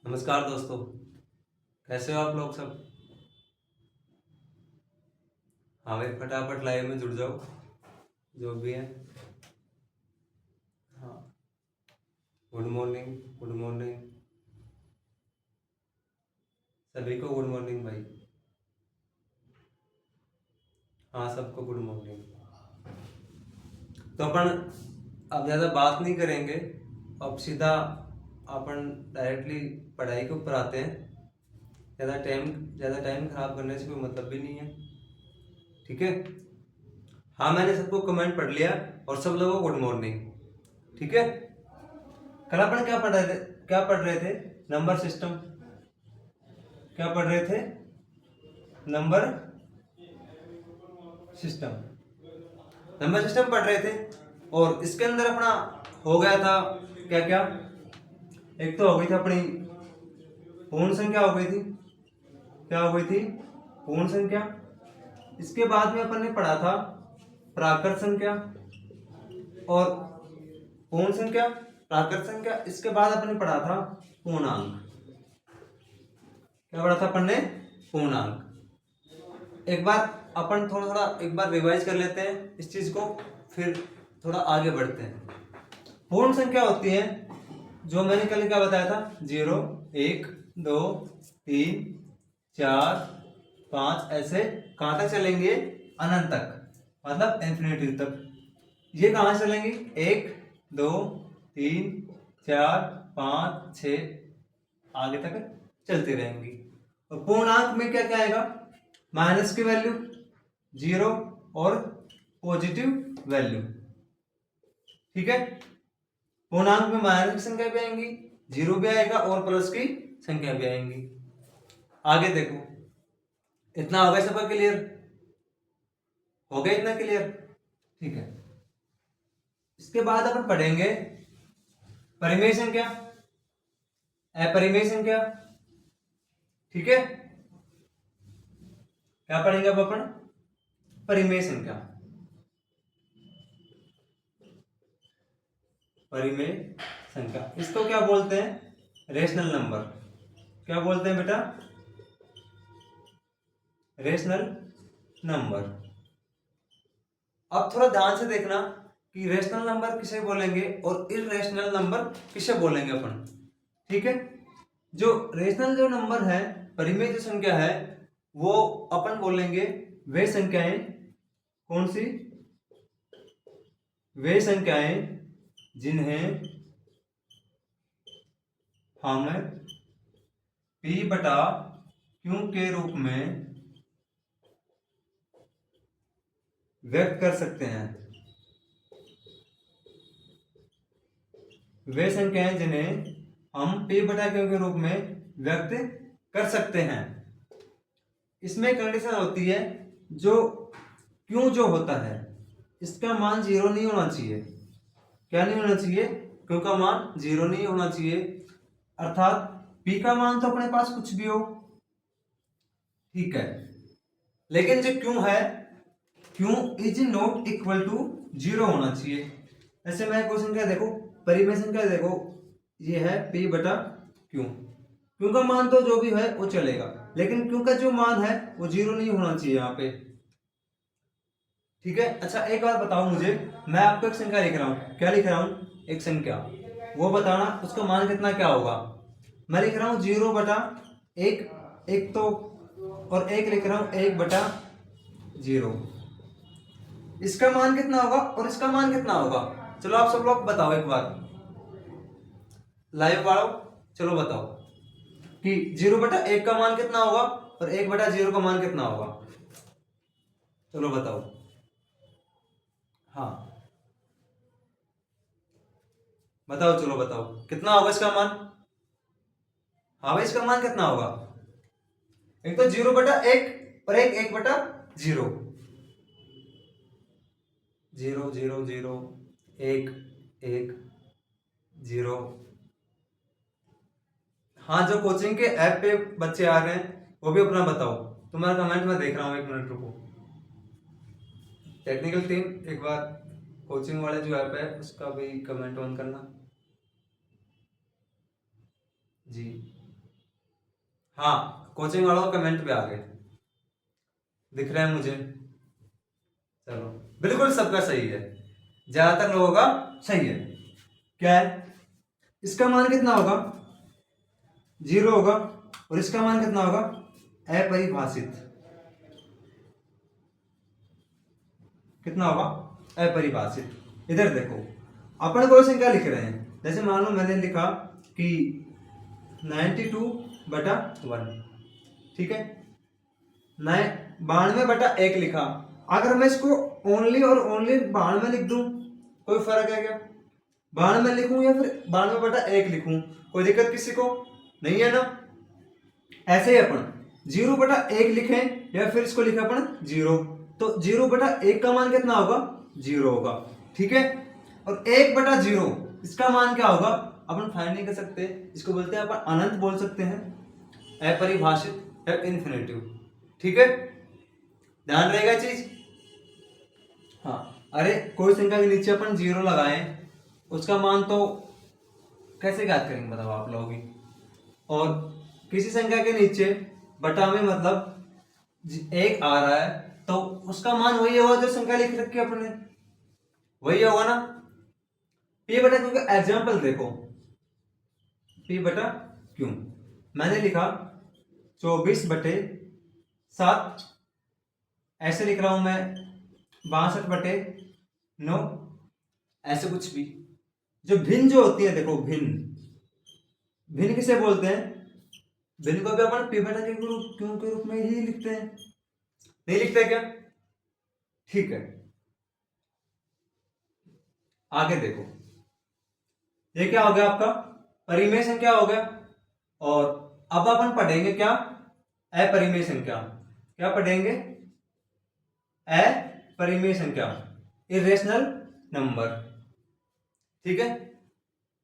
नमस्कार दोस्तों, कैसे हो आप लोग सब। हाँ भाई, फटाफट लाइव में जुड़ जाओ जो भी है। हाँ, गुड मॉर्निंग, गुड मॉर्निंग सभी को, गुड मॉर्निंग भाई। हाँ, सबको गुड मॉर्निंग। तो अपन अब ज़्यादा बात नहीं करेंगे, अब सीधा अपन डायरेक्टली पढ़ाई के ऊपर आते हैं। ज़्यादा टाइम खराब करने से कोई मतलब भी नहीं है, ठीक है। हाँ, मैंने सबको कमेंट पढ़ लिया और सब लोगों को गुड मॉर्निंग, ठीक है। कल अपन क्या पढ़ रहे थे? Number system. क्या पढ़ रहे थे? Number system. नंबर सिस्टम पढ़ रहे थे और इसके अंदर अपना हो गया था क्या क्या। एक तो हो गई थी अपनी पूर्ण संख्या, हो गई थी। क्या हो गई थी? पूर्ण संख्या। इसके बाद में अपन ने पढ़ा था प्राकृत संख्या और पूर्ण संख्या, प्राकृत संख्या। इसके बाद अपन ने पढ़ा था पूर्णांक। क्या पढ़ा था अपन ने? पूर्णांक। एक बार अपन थोड़ा थोड़ा एक बार रिवाइज कर लेते हैं इस चीज को, फिर थोड़ा आगे बढ़ते हैं। पूर्ण संख्या होती है जो मैंने कल क्या बताया था, 0, 1, 2, 3, 4, 5, ऐसे कहां तक चलेंगे? अनंत तक, मतलब इंफिनिटी तक। ये कहां से चलेंगे? 1, 2, 3, 4, 5, 6, आगे तक चलती रहेंगी। और पूर्णांक में क्या क्या आएगा? माइनस की वैल्यू, 0 और पॉजिटिव वैल्यू, ठीक है। पूर्णांक में माइनस की संख्या भी आएंगी, 0 भी आएगा और प्लस की संख्या भी आएंगी। आगे देखो, इतना हो गया सबका क्लियर? हो गया इतना क्लियर? ठीक है। इसके बाद अपन पढ़ेंगे परिमेय संख्या, अपरिमेय संख्या, ठीक है। क्या पढ़ेंगे अब अपन? परिमेय संख्या। परिमेय संख्या, इसको क्या बोलते हैं? Rational number. क्या बोलते हैं बेटा? Rational number. अब थोड़ा ध्यान से देखना कि रेशनल नंबर किसे बोलेंगे और इररेशनल नंबर किसे बोलेंगे अपन, ठीक है। जो रेशनल जो नंबर है, परिमेय जो संख्या है, वो अपन बोलेंगे वे संख्याएं। कौन सी? वे संख्याएं जिन्हें हम P बटा Q के रूप में व्यक्त कर सकते हैं। वे संख्याएं जिन्हें हम P बटा Q के रूप में व्यक्त कर सकते हैं। इसमें कंडीशन होती है, जो Q जो होता है इसका मान 0 नहीं होना चाहिए। क्या नहीं होना चाहिए? Q का मान 0 नहीं होना चाहिए। अर्थात P का मान तो अपने पास कुछ भी हो, ठीक है, लेकिन जो Q है, Q is not equal to 0 होना चाहिए। ऐसे मैं क्वेश्चन क्या देखो, परिमेय संख्या देखो, ये है P बटा Q। Q का मान तो जो भी है वो चलेगा, लेकिन Q का जो मान है वो 0 नहीं होना चाहिए यहाँ पे, ठीक है। अच्छा, एक बात बताओ मुझे, मैं आपको एक संख्या लिख रहा हूँ। क्या लिख रहा हूँ? एक संख्या, वो बताना उसका मान कितना क्या होगा। मैं लिख रहा हूँ 0 बटा 1, एक तो, और एक लिख रहा हूँ 1 बटा 0। इसका मान कितना होगा और इसका मान कितना होगा? चलो आप सब लोग बताओ एक बार, लाइव वालों, चलो बताओ कि 0 बटा 1 का मान कितना होगा और 1 बटा 0 का मान कितना होगा। चलो बताओ। हाँ बताओ, चलो बताओ कितना होगा इसका मान। हाँ भाई, इसका मान कितना होगा? एक तो 0 बटा 1 और एक 1 बटा 0। 0 0 0 1 1 0। हाँ, जो कोचिंग के ऐप पे बच्चे आ रहे हैं वो भी अपना बताओ। तुम्हारा कमेंट मैं देख रहा हूँ, 1 मिनट रुको। टेक्निकल टीम, एक बार कोचिंग वाले जो ऐप है उसका भी कमेंट ऑन करना जी। हाँ, कोचिंग वालों का कमेंट भी आ गए, दिख रहे हैं मुझे। चलो, बिल्कुल सबका सही है, ज्यादातर लोगों का सही है। क्या है, इसका मान कितना होगा, 0 होगा, और इसका मान कितना होगा, अपरिभाषित। कितना होगा, अपरिभाषित। इधर देखो, अपन कोई संख्या लिख रहे हैं, जैसे मान लो मैंने लिखा कि 92/1, ठीक है, 92/1 लिखा। अगर मैं इसको ओनली और ओनली 92 लिख दूं, कोई फर्क है क्या? 92 लिखूं या फिर 92/1 लिखूं, कोई दिक्कत किसी को नहीं है ना। ऐसे ही अपन 0/1 लिखें या फिर इसको लिखें अपन 0, तो 0/1 का मान कितना होगा, 0 होगा, ठीक है। और 1/0 इसका मान क्या होगा, अपन फाइंड नहीं कर सकते, इसको बोलते हैं अपन अनंत बोल सकते हैं, अपरिभाषित या इन्फिनेटिव, ठीक है, ध्यान रहेगा चीज। हाँ, अरे कोई संख्या के नीचे अपन 0 लगाएं, उसका मान तो कैसे ज्ञात करेंगे बताओ आप लोग ही। और किसी संख्या के नीचे बटा में मतलब 1 आ रहा है, तो उसका मान वही होगा जो संख्या लिख रखी है अपने, वही होगा ना। p बटा क्यू का एग्जाम्पल देखो, p बटा क्यू मैंने लिखा 24/7, ऐसे लिख रहा हूं मैं 62/9, ऐसे कुछ भी। जो भिन्न जो होती है, देखो भिन्न किसे बोलते हैं, भिन्न को भी अपन p बटा क्यू के रूप में ही लिखते हैं, नहीं लिखते क्या, ठीक है। आगे देखो, ये क्या हो गया आपका, परिमेय संख्या हो गया। और अब अपन पढ़ेंगे क्या, अपरिमेय संख्या। क्या पढ़ेंगे, अपरिमेय संख्या, इरेशनल नंबर, ठीक है।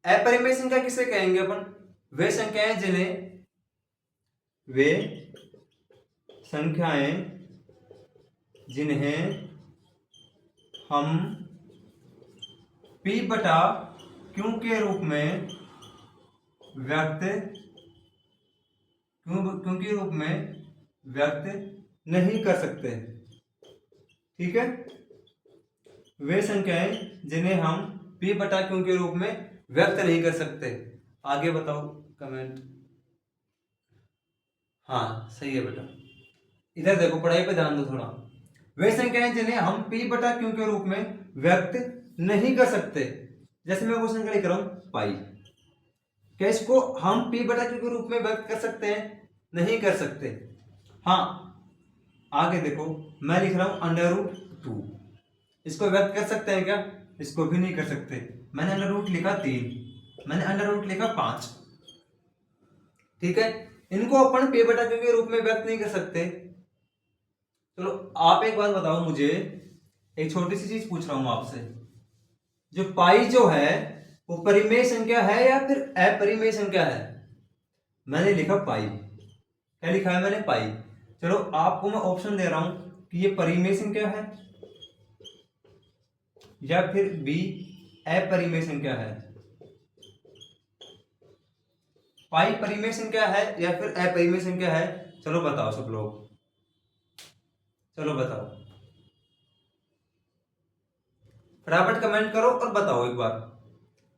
अपरिमेय संख्या किसे कहेंगे अपन, वे संख्याएं जिन्हें हम p बटा क्यू के रूप में व्यक्त नहीं कर सकते, ठीक है। वे संख्याएं जिन्हें हम p बटा क्यू के रूप में व्यक्त नहीं कर सकते। आगे बताओ कमेंट। हाँ सही है बेटा, इधर देखो, पढ़ाई पे ध्यान दो थोड़ा। वे संख्याएं जिन्हें हम p बटा क्यू के रूप में व्यक्त नहीं कर सकते, जैसे मैं वो संख्या लिख रहा हूं पाई, क्या इसको हम p बटा क्यू के रूप में व्यक्त कर सकते हैं, नहीं कर सकते। हाँ, आगे देखो, मैं लिख रहा हूं √2, इसको व्यक्त कर सकते हैं क्या, इसको भी नहीं कर सकते। मैंने √ लिखा 3, मैंने √ लिखा 5, ठीक है। इनको अपन p बटा क्यू के रूप में व्यक्त नहीं कर सकते। चलो आप एक बात बताओ मुझे, एक छोटी सी चीज पूछ रहा हूं आपसे, जो पाई जो है वो परिमेय संख्या है या फिर अपरिमेय संख्या है? मैंने लिखा पाई, क्या लिखा है मैंने, पाई। चलो आपको मैं ऑप्शन दे रहा हूं कि ये परिमेय संख्या है या फिर बी अपरिमेय संख्या है। पाई परिमेय संख्या है या फिर अपरिमेय संख्या है, चलो बताओ सब लोग, चलो बताओ, फटाफट कमेंट करो और बताओ एक बार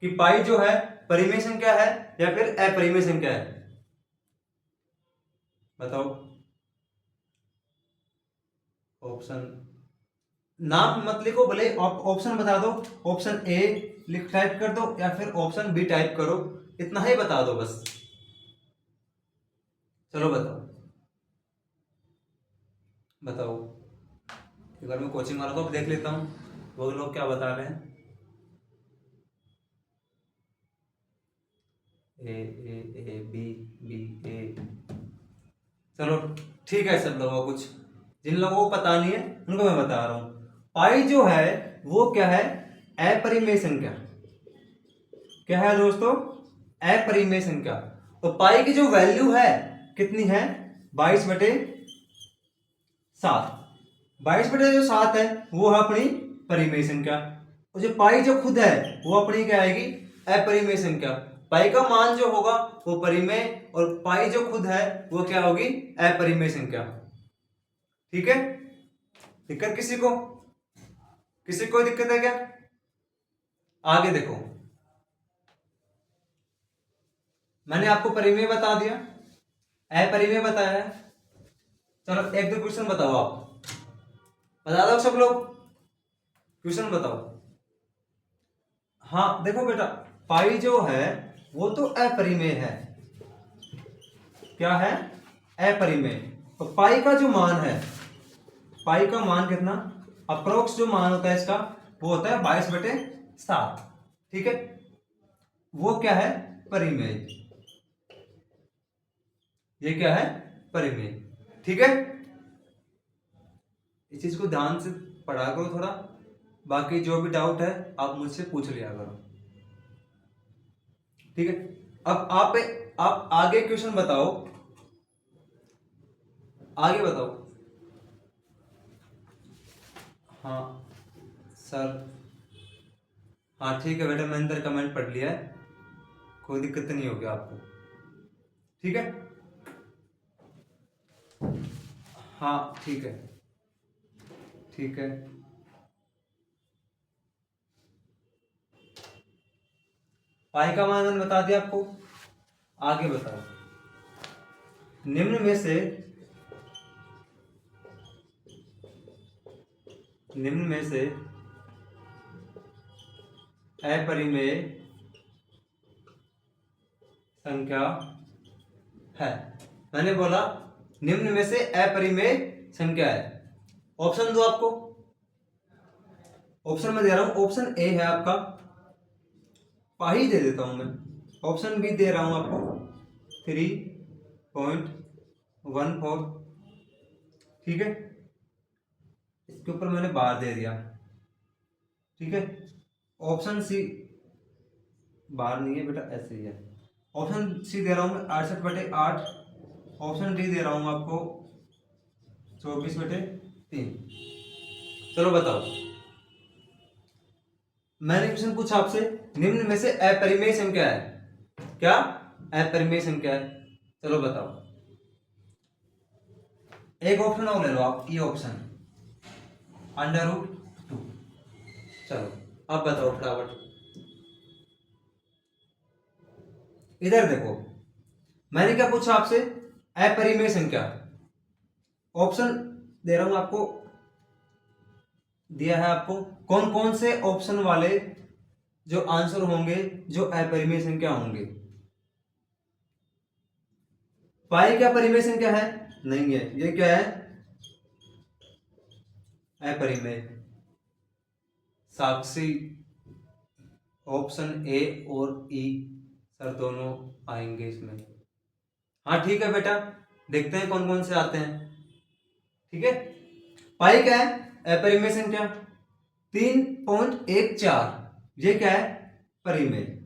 कि पाई जो है परिमेय संख्या है या फिर अपरिमेय संख्या है, बताओ। ऑप्शन नाम मत लिखो, भले ऑप्शन बता दो, ऑप्शन ए टाइप कर दो या फिर ऑप्शन बी टाइप करो, इतना ही बता दो बस। चलो बताओ बताओ, एक बार मैं कोचिंग वालों को भी देख लेता हूँ वो लोग क्या बता रहे हैं। ए बी ए, चलो ठीक है सब लोगों को, कुछ जिन लोगों को पता नहीं है उनको मैं बता रहा हूं। पाई जो है वो क्या है, अपरिमेय संख्या। क्या है दोस्तों, अपरिमेय संख्या। तो पाई की जो वैल्यू है कितनी है, 22/7। 22/7 है वो है अपनी परिमेय संख्या, और जो पाई जो खुद है वो अपनी क्या आएगी, अपरिमेय संख्या। पाई का मान जो होगा वो परिमेय, और पाई जो खुद है वो क्या होगी, अपरिमेय संख्या। ठीक है, दिक्कत किसी को, किसी को दिक्कत है क्या? आगे देखो, मैंने आपको परिमेय बता दिया, अपरिमेय बताया है। चलो एक दो क्वेश्चन बताओ, आप बता दो सब लोग, क्वेश्चन बताओ। हाँ देखो बेटा, पाई जो है वो तो अपरिमेय है, क्या है, अपरिमेय। तो पाई का जो मान है, पाई का मान कितना, अप्रोक्स जो मान होता है इसका वो होता है 22/7। ठीक है, वो क्या है, परिमेय, ये क्या है, परिमेय। ठीक है, इस चीज को ध्यान से पढ़ा करो थोड़ा, बाकी जो भी डाउट है आप मुझसे पूछ लिया करो। ठीक है, अब आप आगे क्वेश्चन बताओ, आगे बताओ। हाँ सर, हाँ ठीक है बेटा, मैंने तेरा कमेंट पढ़ लिया है, कोई दिक्कत नहीं होगी आपको। ठीक है, हाँ ठीक है, ठीक है। पाई का मान मैंने बता दिया आपको, आगे बताओ। निम्न में से, निम्न में से अपरिमेय संख्या है, मैंने बोला निम्न में से अपरिमेय संख्या है। ऑप्शन दो आपको, ऑप्शन में दे रहा हूं, ऑप्शन ए है आपका, पाई दे देता हूं मैं, ऑप्शन बी दे रहा हूं आपको 3.14। ठीक है, इसके ऊपर मैंने बार दे दिया। ठीक है, ऑप्शन सी, बार नहीं है बेटा, ऐसे ही है। ऑप्शन सी दे रहा हूं मैं 68/8, ऑप्शन डी दे रहा हूं आपको 24/3। चलो बताओ, मैंने क्वेश्चन पूछा आपसे, निम्न में से अपरिमेय संख्या है, क्या अपरिमेय संख्या है, चलो बताओ। एक ऑप्शन और ले लो आप, ई ऑप्शन, √2। चलो अब बताओ फटाफट, इधर देखो, मैंने क्या पूछा आपसे, अपरिमेय संख्या। ऑप्शन दे रहा हूं आपको, दिया है आपको, कौन कौन से ऑप्शन वाले जो आंसर होंगे जो अपरिमेय संख्या होंगे। पाई क्या परिमेय संख्या है, नहीं है, ये क्या है, अपरिमेय। साक्षी, ऑप्शन ए और ई सर दोनों आएंगे इसमें। हाँ ठीक है बेटा, देखते हैं कौन कौन से आते हैं। ठीक है, पाई क्या है, अपरिमेय संख्या 3.14, ये क्या है, परिमेय,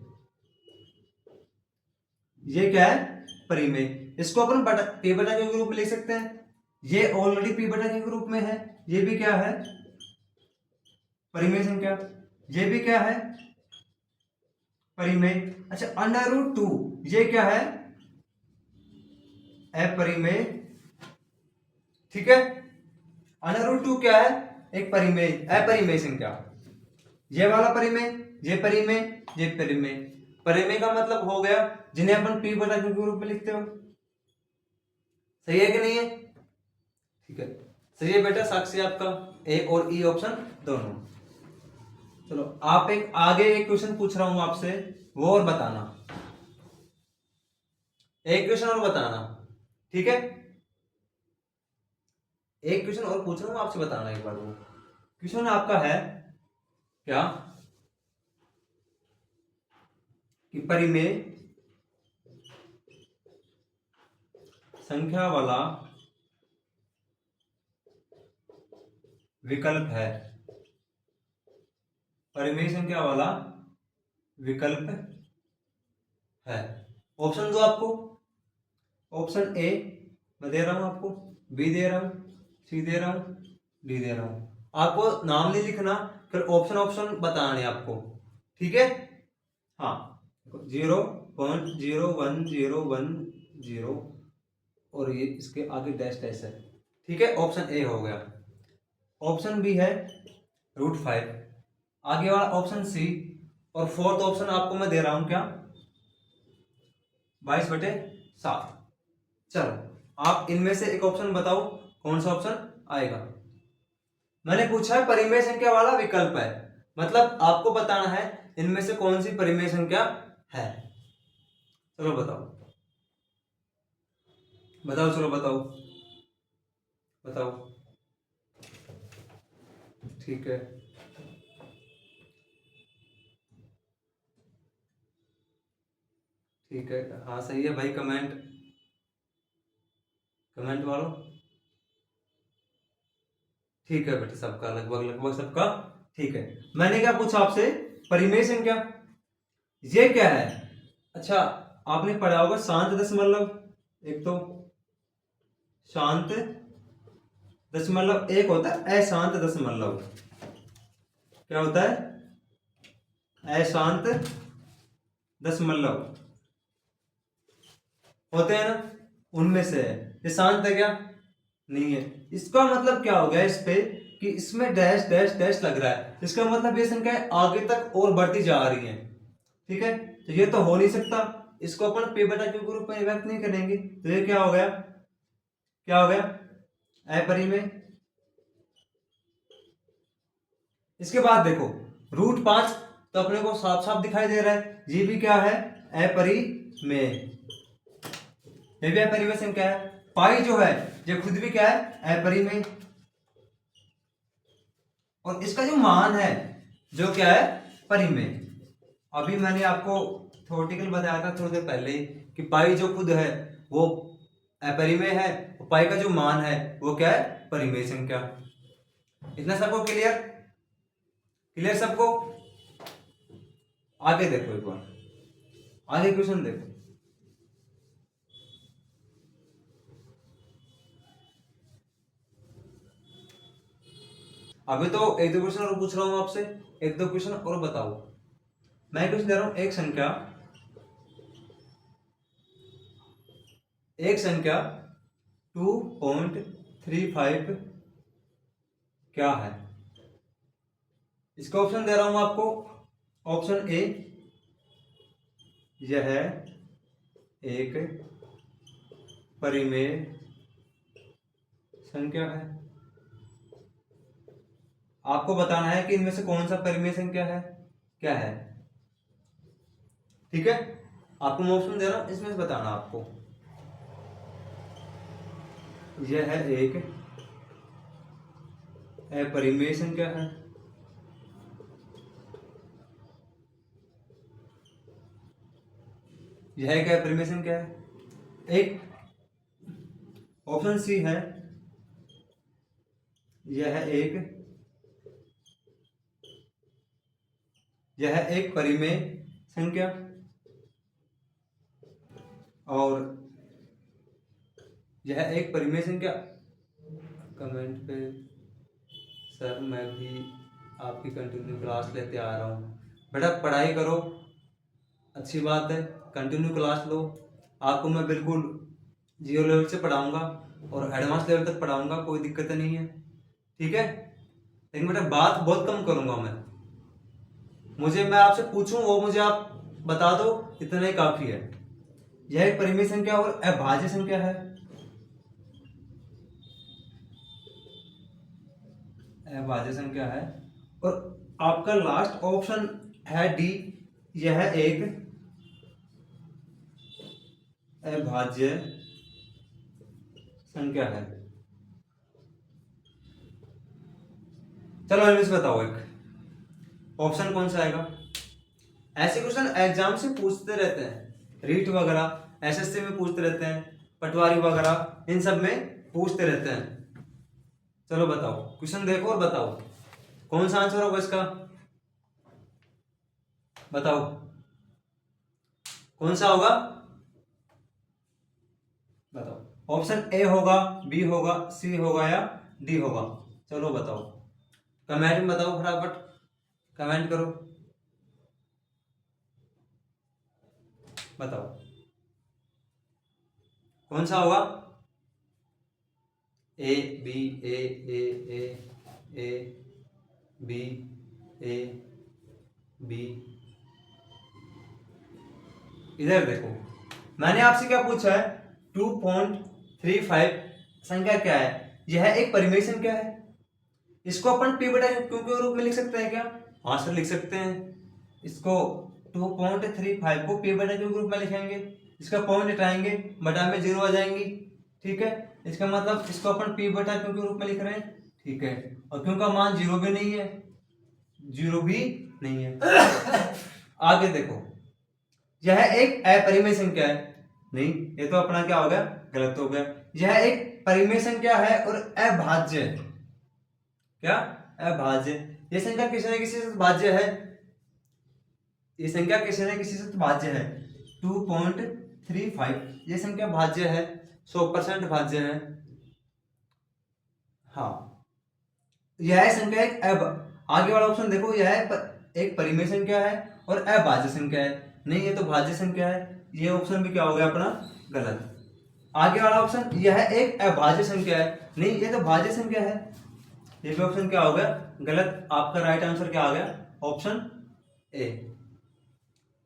ये क्या है, परिमेय। इसको अपन पी बटा के रूप में लिख सकते हैं, ये ऑलरेडी पी बटा के रूप में है, ये भी क्या है, परिमेय संख्या, ये भी क्या है, परिमेय। अच्छा √2 ये क्या है, अपरिमेय। ठीक है, √2 क्या है, एक परिमेय, अपरिमेय संख्या। ये वाला परिमेय, ये परिमेय, ये परिमेय। परिमेय का मतलब हो गया जिन्हें अपन पी बटा क्यू के रूप में लिखते हो। सही है कि नहीं है? ठीक है, सही है बेटा, साक्षी आपका ए और ई ऑप्शन दोनों। चलो आप एक आगे एक क्वेश्चन पूछ रहा हूं आपसे, वो और बताना, एक क्वेश्चन और बताना। ठीक है, एक क्वेश्चन और पूछ रहा हूं आपसे, बताना एक बार। वो क्वेश्चन आपका है क्या, कि परिमेय संख्या वाला विकल्प है, परिमेय संख्या वाला विकल्प है। ऑप्शन दो आपको, ऑप्शन ए मैं दे रहा हूं आपको, बी दे रहा हूं, सी दे रहा हूं, डी दे रहा हूं। आपको नाम नहीं लिखना, फिर ऑप्शन ऑप्शन बताने आपको। ठीक है, हाँ 0.01010 और ये इसके आगे डैश डैश है। ठीक है, ऑप्शन ए हो गया। ऑप्शन बी है √5, आगे वाला ऑप्शन सी, और फोर्थ ऑप्शन आपको मैं दे रहा हूं क्या, 22/7। चलो आप इनमें से एक ऑप्शन बताओ, कौन सा ऑप्शन आएगा। मैंने पूछा है परिमेय संख्या वाला विकल्प है, मतलब आपको बताना है इनमें से कौन सी परिमेय संख्या है। चलो बताओ बताओ, चलो बताओ बताओ। ठीक है, ठीक है, हाँ सही है भाई। कमेंट कमेंट वालों, ठीक है बेटा, सबका लगभग लगभग सबका ठीक है। मैंने क्या पूछा आपसे, परिमेय संख्या ये क्या है। अच्छा, आपने पढ़ा होगा शांत दशमलव, एक तो शांत दशमलव, एक होता है अशांत दशमलव। क्या होता है, अशांत दशमलव होते हैं ना, उनमें से है। ये शांत है क्या, नहीं है। इसका मतलब क्या हो गया इस पे, कि इसमें डैश डैश डैश लग रहा है, इसका मतलब ये संख्या आगे तक और बढ़ती जा रही है। ठीक है, तो ये तो हो नहीं सकता, इसको अपन p बटा q के रूप में व्यक्त नहीं करेंगे, तो ये क्या हो गया, क्या हो गया, अपरिमेय। इसके बाद देखो √5, तो अपने को साफ साफ दिखाई दे रहा है, ये भी क्या है, अपरिमेय, ये भी अपरिमेय संख्या है। पाई जो है ये खुद भी क्या है, अपरिमेय, और इसका जो मान है जो क्या है, परिमेय। अभी मैंने आपको थ्योरेटिकल बताया था थोड़ी देर पहले ही कि पाई जो खुद है वो अपरिमेय है, और पाई का जो मान है वो क्या है, परिमेय संख्या। इतना सबको क्लियर, क्लियर सबको। आगे देखो एक बार, आगे क्वेश्चन देखो। अभी तो एक दो क्वेश्चन और पूछ रहा हूं आपसे, एक दो क्वेश्चन और बताओ। मैं क्वेश्चन दे रहा हूं, एक संख्या 2.35 क्या है। इसका ऑप्शन दे रहा हूं आपको। ऑप्शन ए, यह एक परिमेय संख्या है। आपको बताना है कि इनमें से कौन सा परिमेय संख्या है, क्या है। ठीक है, आपको मैं ऑप्शन दे रहा हूं, इसमें से बताना आपको। यह एक अपरिमेय संख्या है, यह एक अपरिमेय संख्या है। एक ऑप्शन सी है, यह एक परिमेय संख्या, और यह एक परिमेय संख्या। कमेंट पे सर मैं भी आपकी कंटिन्यू क्लास लेते आ रहा हूँ। बेटा पढ़ाई करो, अच्छी बात है, कंटिन्यू क्लास लो। आपको मैं बिल्कुल 0 लेवल से पढ़ाऊंगा और एडवांस लेवल तक पढ़ाऊंगा, कोई दिक्कत नहीं है। ठीक है, लेकिन बेटा बात बहुत कम करूंगा मैं। मैं आपसे पूछूं वो मुझे आप बता दो, इतना ही काफी है। यह एक परिमेय संख्या और अभाज्य संख्या है, अभाज्य संख्या है। और आपका लास्ट ऑप्शन है डी, यह एक अभाज्य संख्या है। चलो इनमें से बताओ एक ऑप्शन कौन सा आएगा। ऐसे क्वेश्चन एग्जाम से पूछते रहते हैं, रीट वगैरह एसएससी में पूछते रहते हैं, पटवारी वगैरह इन सब में पूछते रहते हैं। चलो बताओ, क्वेश्चन देखो और बताओ कौन सा आंसर होगा इसका, बताओ कौन सा होगा, बताओ। ऑप्शन ए होगा, बी होगा, सी होगा या डी होगा। चलो बताओ, कमेंट में बताओ, फटाफट कमेंट करो। बताओ कौन सा होगा? A B A A A A B A B. इधर देखो, मैंने आपसे क्या पूछा है? 2.35 संख्या क्या है? यह एक परिमेय संख्या है। इसको अपन p बटा क्यू के रूप में लिख सकते हैं क्या? हाँ सर, लिख सकते हैं। इसको 2.35 को p बटा क्यू के रूप में लिखेंगे। इसका पॉइंट हटाएंगे, बटा में 0 आ जाएंगी। ठीक है, इसका मतलब इसको अपन p बटा क्यू के रूप में लिख रहे हैं। ठीक है, और क्यों का मान 0 भी नहीं है, 0 भी नहीं है। आगे देखो, यह एक अपरिमेय संख्या है। नहीं, ये तो अपना क्या हो गया? गलत हो गया। यह एक परिमेय संख्या है और अभाज्य है। क्या? अभाज्य। ये संख्या किसी न किसी से भाज्य है। ये संख्या किसी न किसी से भाज्य है। 2.35 ये संख्या भाज्य है, 100% भाज्य है। हाँ, यह संख्या एक आगे वाला ऑप्शन देखो, यह एक परिमेय संख्या है और अभाज्य संख्या है। नहीं, ये तो भाज्य संख्या है। ये ऑप्शन भी क्या हो गया अपना? गलत। आगे वाला ऑप्शन, यह एक अभाज्य संख्या है। नहीं, ये तो भाज्य संख्या है। ये भी ऑप्शन क्या हो गया? गलत। आपका राइट आंसर क्या आ गया? Option A.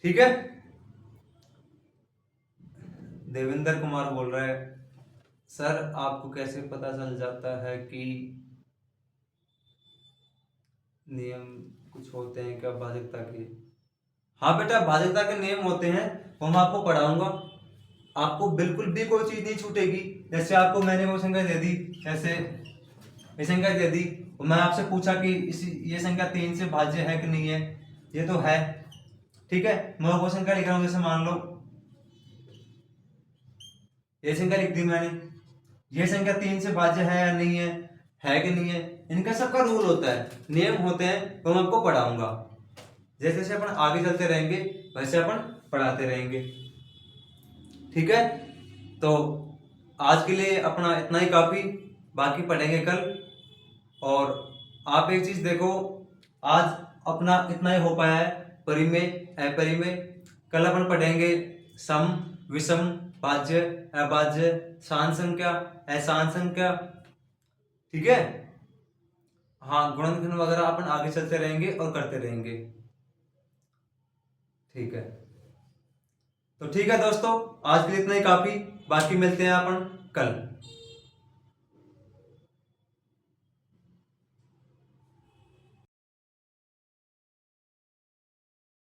ठीक है, देवेंद्र कुमार बोल रहा है, सर आपको कैसे पता चल जाता है कि नियम कुछ होते हैं क्या भाजकता के? हाँ बेटा, भाजकता के नियम होते हैं, वो मैं आपको पढ़ाऊंगा। आपको बिल्कुल भी कोई चीज नहीं छूटेगी। जैसे आपको मैंने वो संख्या दे दी, ऐसे ये संख्या दे दी, और मैं आपसे पूछा कि ये संख्या 3 से भाज्य है कि नहीं है? ये तो है। ठीक है, मैं वो संख्या लिख रहा हूं, जैसे मान लो ये संख्या लिख दी मैंने। ये संख्या 3 से भाज्य है या नहीं है कि नहीं है? इनका सबका रूल होता है, नियम होते हैं, तो मैं आपको पढ़ाऊंगा। जैसे जैसे अपन आगे चलते रहेंगे वैसे अपन पढ़ाते रहेंगे। ठीक है, तो आज के लिए अपना इतना ही काफी, बाकी पढ़ेंगे कल। और आप एक चीज देखो, आज अपना इतना ही हो पाया है, परिमेय अपरिमेय। कल अपन पढ़ेंगे सम, विषम, भाज्य, अभाज्य, शांत संख्या, अशांत संख्या। ठीक है, हाँ, गुणनखंड वगैरह अपन आगे चलते रहेंगे और करते रहेंगे। ठीक है, तो ठीक है दोस्तों, आज के लिए इतना ही काफी, बाकी मिलते हैं अपन कल।